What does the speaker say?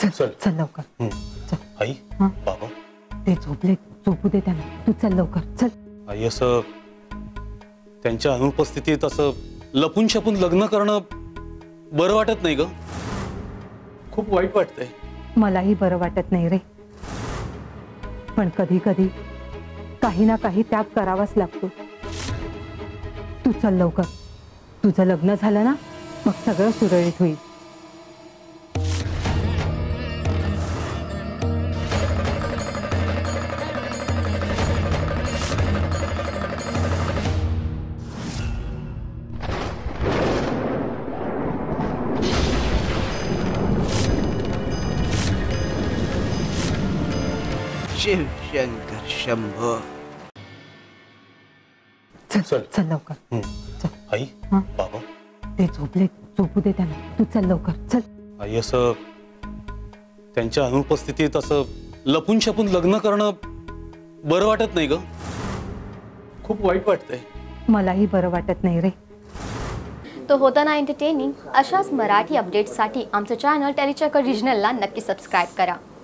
चल चल लवकर चल. आई बाबा ते झोपले, झोपू दे त्यांना. तू चल लवकर चल. आई असं त्यांच्या अनुपस्थितीत असं लपून छपून लग्न करणं बरं वाटत नाही ग. खूप वाईट वाटतंय. मलाही बरं वाटत नाही रे, पण कधी कधी काही ना काही त्याग करावाच लागतो. तू चल लवकर. तुझं लग्न झालं ना मग सगळं सुरळीत होईल. शिव शंकर शंभो. चल चल. चल लवकर. चल. आई बाबा ते झोपले, झोपू दे त्यांना. तू चल लवकर चल. आई असं त्यांच्या अनुपस्थितीत असं लपून छपून लग्न करणं बरं वाटत नाही ग. खूप वाईट वाटतंय. मलाही बरं वाटत नाही रे. तो होता ना एंटरटेनिंग. अशाच मराठी अपडेट्ससाठी आमचं चॅनल टेलीचक्र रिजनलला नक्की सबस्क्राईब करा.